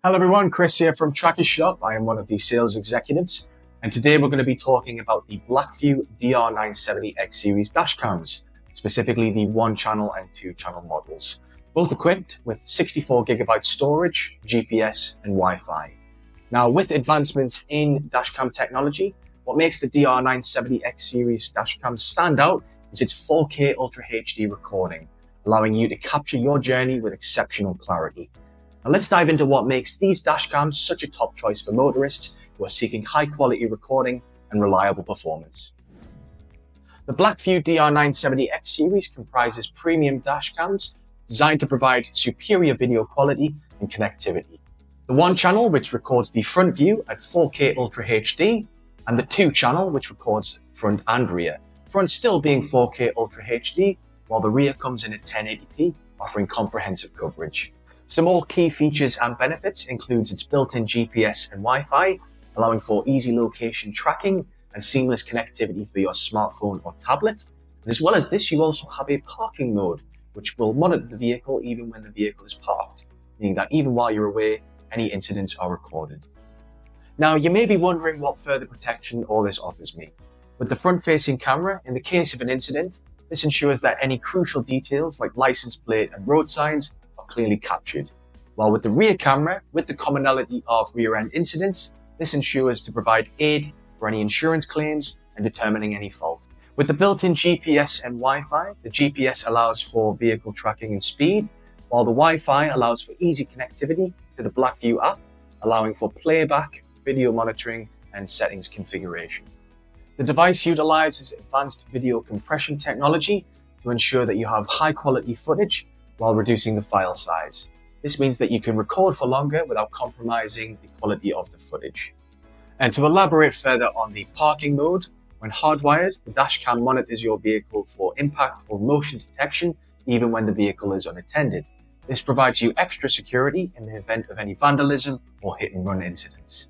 Hello everyone, Chris here from Trackershop. I am one of the sales executives, and today we're going to be talking about the BlackVue DR970X series dash cams, specifically the 1-channel and 2-channel models, both equipped with 64GB storage, GPS and Wi-Fi. Now, with advancements in dashcam technology, what makes the DR970X series dashcams stand out is its 4K Ultra HD recording, allowing you to capture your journey with exceptional clarity. Now let's dive into what makes these dashcams such a top choice for motorists who are seeking high quality recording and reliable performance. The BlackVue DR970X series comprises premium dashcams designed to provide superior video quality and connectivity. The 1-channel, which records the front view at 4K Ultra HD, and the 2-channel, which records front and rear. Front still being 4K Ultra HD, while the rear comes in at 1080p, offering comprehensive coverage. Some more key features and benefits includes its built-in GPS and Wi-Fi, allowing for easy location tracking and seamless connectivity for your smartphone or tablet. And as well as this, you also have a parking mode, which will monitor the vehicle even when the vehicle is parked, meaning that even while you're away, any incidents are recorded. Now, you may be wondering what further protection all this offers me. With the front-facing camera, in the case of an incident, this ensures that any crucial details like license plate and road signs are clearly captured. While with the rear camera, with the commonality of rear-end incidents, this ensures to provide aid for any insurance claims and determining any fault. With the built-in GPS and Wi-Fi, the GPS allows for vehicle tracking and speed, while the Wi-Fi allows for easy connectivity to the BlackVue app, allowing for playback, video monitoring, and settings configuration. The device utilizes advanced video compression technology to ensure that you have high-quality footage while reducing the file size. This means that you can record for longer without compromising the quality of the footage. And to elaborate further on the parking mode, when hardwired, the dashcam monitors your vehicle for impact or motion detection even when the vehicle is unattended. This provides you extra security in the event of any vandalism or hit-and-run incidents.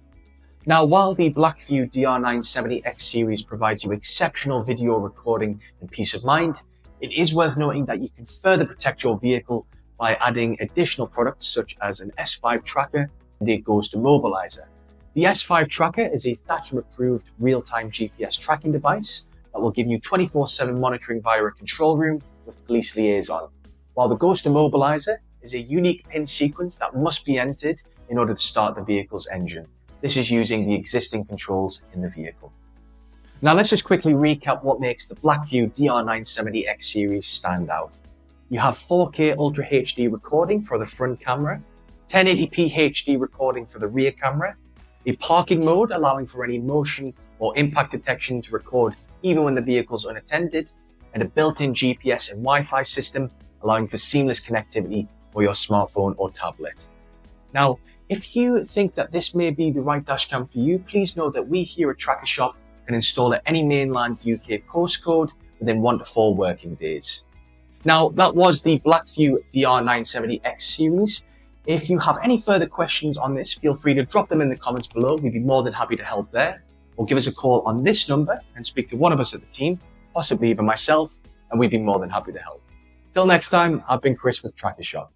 Now, while the BlackVue DR970X series provides you exceptional video recording and peace of mind, it is worth noting that you can further protect your vehicle by adding additional products such as an S5 tracker and a ghost immobilizer. The S5 tracker is a Thatcher-approved real-time GPS tracking device that will give you 24/7 monitoring via a control room with police liaison, while the ghost immobilizer is a unique pin sequence that must be entered in order to start the vehicle's engine. This is using the existing controls in the vehicle. Now let's just quickly recap what makes the BlackVue DR970X series stand out. You have 4K Ultra HD recording for the front camera, 1080p HD recording for the rear camera, a parking mode allowing for any motion or impact detection to record even when the vehicle's unattended, and a built-in GPS and Wi-Fi system allowing for seamless connectivity for your smartphone or tablet. Now, if you think that this may be the right dashcam for you, please know that we here at Trackershop can install at any mainland UK postcode within 1 to 4 working days. Now, that was the BlackVue DR970X series. If you have any further questions on this, feel free to drop them in the comments below. We'd be more than happy to help there. Or give us a call on this number and speak to one of us at the team, possibly even myself, and we'd be more than happy to help. Till next time, I've been Chris with Trackershop.